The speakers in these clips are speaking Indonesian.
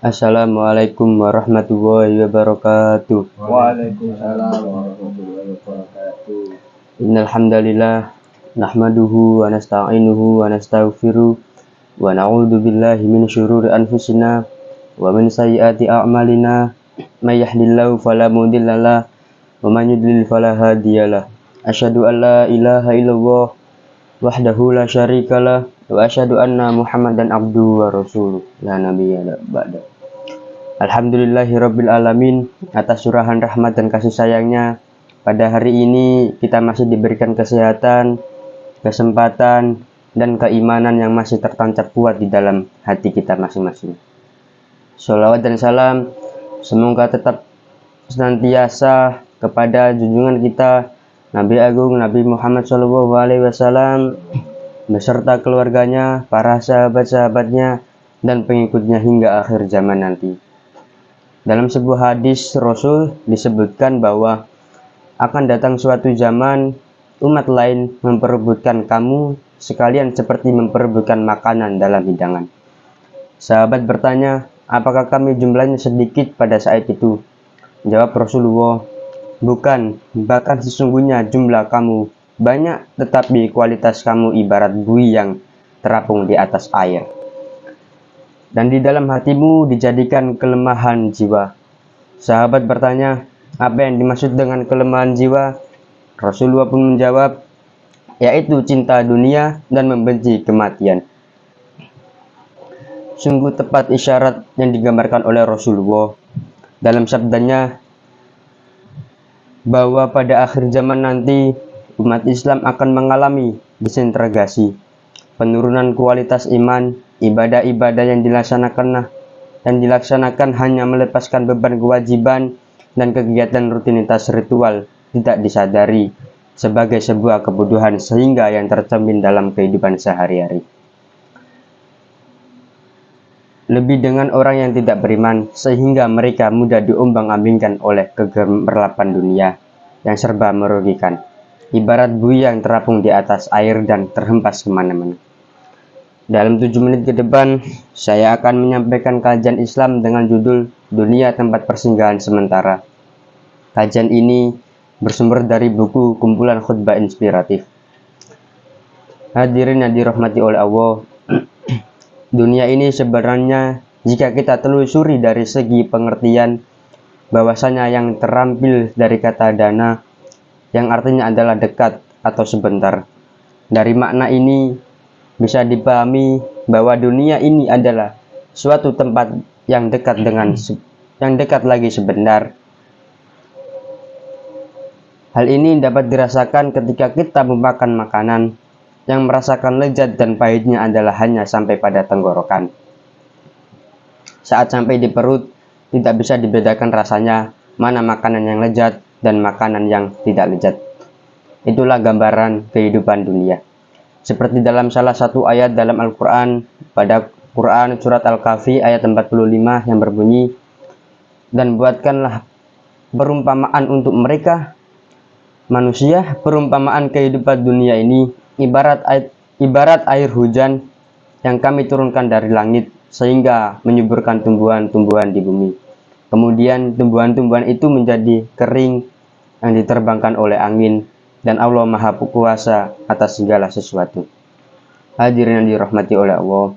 Assalamualaikum warahmatullahi wabarakatuh. Waalaikumsalam warahmatullahi wabarakatuh. Innal hamdalillah nahmaduhu wa nasta'inuhu wa nastaghfiruh wa na'udzu billahi min syururi anfusina wa min sayyiati a'malina may yahdihillahu fala mudhillalah wa man yudlil fala hadiyalah. Asyhadu an la ilaha illallah wahdahu la syarikalah wa asyhadu anna Muhammadan abduhu wa rasuluh la nabiyya ba'da. Alhamdulillahirabbil alamin, atas curahan rahmat dan kasih sayangnya pada hari ini kita masih diberikan kesehatan, kesempatan, dan keimanan yang masih tertancap kuat di dalam hati kita masing-masing. Sholawat dan salam semoga tetap senantiasa kepada junjungan kita Nabi Agung Nabi Muhammad SAW beserta keluarganya, para sahabat-sahabatnya, dan pengikutnya hingga akhir zaman nanti. Dalam sebuah hadis Rasul disebutkan bahwa akan datang suatu zaman umat lain memperebutkan kamu sekalian seperti memperebutkan makanan dalam hidangan. Sahabat bertanya, apakah kami jumlahnya sedikit pada saat itu? Jawab Rasulullah, bukan, bahkan sesungguhnya jumlah kamu banyak, tetapi kualitas kamu ibarat buih yang terapung di atas air. Dan di dalam hatimu dijadikan kelemahan jiwa. Sahabat bertanya, apa yang dimaksud dengan kelemahan jiwa? Rasulullah pun menjawab, yaitu cinta dunia dan membenci kematian. Sungguh tepat isyarat yang digambarkan oleh Rasulullah dalam sabdanya bahwa pada akhir zaman nanti umat Islam akan mengalami disintegrasi, penurunan kualitas iman, ibadah-ibadah yang dilaksanakan hanya melepaskan beban kewajiban dan kegiatan rutinitas ritual tidak disadari sebagai sebuah kebutuhan sehingga yang tercermin dalam kehidupan sehari-hari. Lebih dengan orang yang tidak beriman sehingga mereka mudah diombang-ambingkan oleh kegemerlapan dunia yang serba merugikan, ibarat buih yang terapung di atas air dan terhempas kemana-mana. Dalam 7 menit ke depan, saya akan menyampaikan kajian Islam dengan judul Dunia Tempat Persinggahan Sementara. Kajian ini bersumber dari buku kumpulan khutbah inspiratif. Hadirin yang dirahmati oleh Allah, dunia ini sebenarnya jika kita telusuri dari segi pengertian bahwasanya yang terampil dari kata dana yang artinya adalah dekat atau sebentar. Dari makna ini bisa dipahami bahwa dunia ini adalah suatu tempat yang dekat lagi sebentar. Hal ini dapat dirasakan ketika kita memakan makanan yang merasakan lezat dan pahitnya adalah hanya sampai pada tenggorokan. Saat sampai di perut, tidak bisa dibedakan rasanya mana makanan yang lezat dan makanan yang tidak lezat. Itulah gambaran kehidupan dunia. Seperti dalam salah satu ayat dalam Al-Quran, pada Quran surat Al-Kahfi ayat 45 yang berbunyi, dan buatkanlah perumpamaan untuk mereka, manusia, perumpamaan kehidupan dunia ini ibarat air hujan yang kami turunkan dari langit sehingga menyuburkan tumbuhan-tumbuhan di bumi. Kemudian tumbuhan-tumbuhan itu menjadi kering yang diterbangkan oleh angin, dan Allah Maha Kuasa atas segala sesuatu. Hadirin yang dirahmati oleh Allah,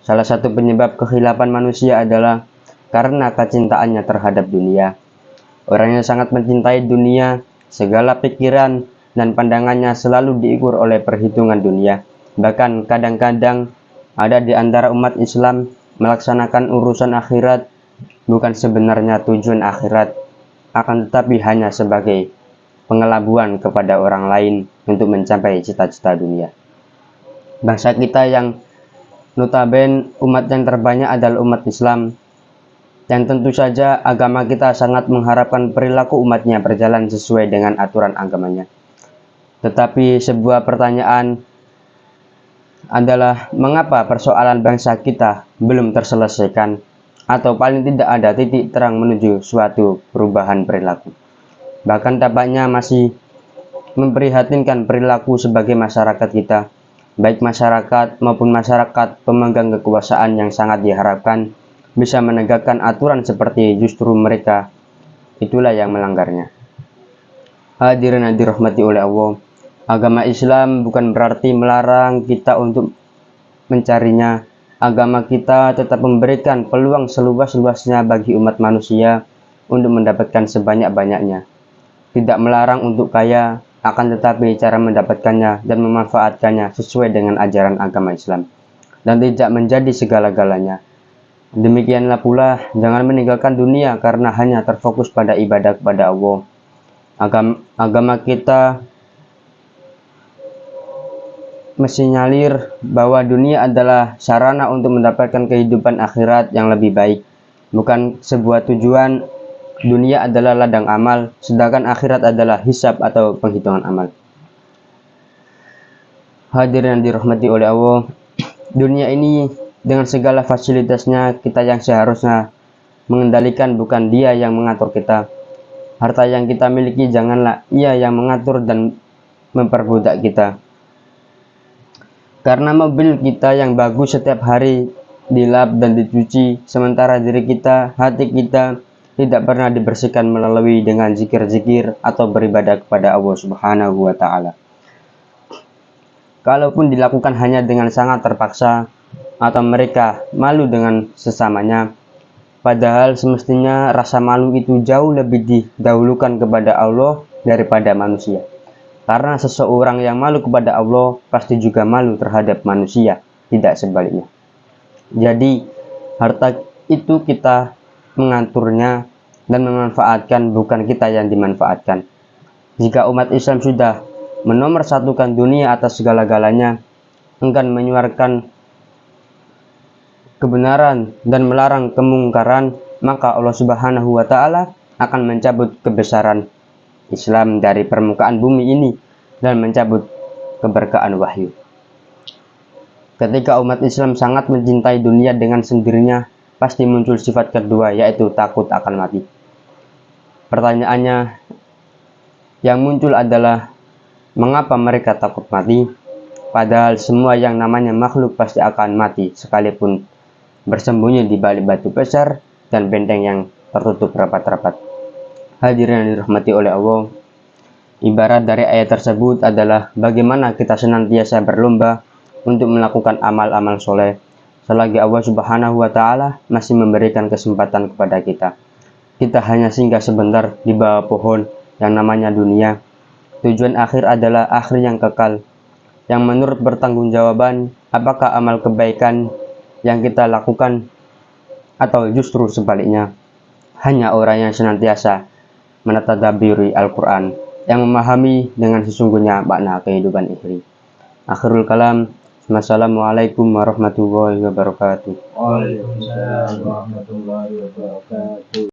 salah satu penyebab kehilapan manusia adalah karena kecintaannya terhadap dunia. Orang yang sangat mencintai dunia, segala pikiran dan pandangannya selalu diukur oleh perhitungan dunia. Bahkan kadang-kadang ada di antara umat Islam melaksanakan urusan akhirat bukan sebenarnya tujuan akhirat, akan tetapi hanya sebagai pengelabuan kepada orang lain untuk mencapai cita-cita dunia. Bangsa kita yang notabene umat yang terbanyak adalah umat Islam, yang tentu saja agama kita sangat mengharapkan perilaku umatnya berjalan sesuai dengan aturan agamanya. Tetapi sebuah pertanyaan adalah mengapa persoalan bangsa kita belum terselesaikan, atau paling tidak ada titik terang menuju suatu perubahan perilaku. Bahkan tampaknya masih memprihatinkan perilaku sebagai masyarakat kita, baik masyarakat maupun masyarakat pemegang kekuasaan yang sangat diharapkan bisa menegakkan aturan seperti justru mereka itulah yang melanggarnya. Hadirin yang dirahmati oleh Allah, agama Islam bukan berarti melarang kita untuk mencarinya. Agama kita tetap memberikan peluang seluas-luasnya bagi umat manusia untuk mendapatkan sebanyak-banyaknya. Tidak melarang untuk kaya, akan tetapi cara mendapatkannya dan memanfaatkannya sesuai dengan ajaran agama Islam, dan tidak menjadi segala-galanya. Demikianlah pula, jangan meninggalkan dunia karena hanya terfokus pada ibadah kepada Allah. Agama kita mensinyalir bahwa dunia adalah sarana untuk mendapatkan kehidupan akhirat yang lebih baik, bukan sebuah tujuan. Dunia adalah ladang amal, sedangkan akhirat adalah hisab atau penghitungan amal. Hadirin yang dirahmati oleh Allah, dunia ini dengan segala fasilitasnya kita yang seharusnya mengendalikan, bukan dia yang mengatur kita. Harta yang kita miliki janganlah ia yang mengatur dan memperbudak kita. Karena mobil kita yang bagus setiap hari dilap dan dicuci, sementara diri kita, hati kita tidak pernah dibersihkan melalui dengan zikir-zikir atau beribadah kepada Allah Subhanahu wa Ta'ala. Kalaupun dilakukan hanya dengan sangat terpaksa, atau mereka malu dengan sesamanya, padahal semestinya rasa malu itu jauh lebih didahulukan kepada Allah daripada manusia. Karena seseorang yang malu kepada Allah pasti juga malu terhadap manusia, tidak sebaliknya. Jadi harta itu kita mengaturnya dan memanfaatkan, bukan kita yang dimanfaatkan. Jika umat Islam sudah menomorsatukan dunia atas segala-galanya, enggan menyuarakan kebenaran dan melarang kemungkaran, maka Allah Subhanahu wa Ta'ala akan mencabut kebesaran Islam dari permukaan bumi ini dan mencabut keberkahan wahyu. Ketika umat Islam sangat mencintai dunia, dengan sendirinya pasti muncul sifat kedua, yaitu takut akan mati. Pertanyaannya yang muncul adalah, mengapa mereka takut mati? Padahal semua yang namanya makhluk pasti akan mati, sekalipun bersembunyi di balik batu besar dan benteng yang tertutup rapat-rapat. Hadirin yang dirahmati oleh Allah, ibarat dari ayat tersebut adalah bagaimana kita senantiasa berlomba untuk melakukan amal-amal soleh selagi Allah Subhanahu wa Ta'ala masih memberikan kesempatan kepada kita. Kita hanya singgah sebentar di bawah pohon yang namanya dunia. Tujuan akhir adalah akhir yang kekal, yang menurut pertanggungjawaban apakah amal kebaikan yang kita lakukan atau justru sebaliknya. Hanya orang yang senantiasa menatadaburi Al-Quran yang memahami dengan sesungguhnya makna kehidupan ini. Akhirul kalam, wassalamualaikum warahmatullahi wabarakatuh. Waalaikumsalam warahmatullahi wabarakatuh.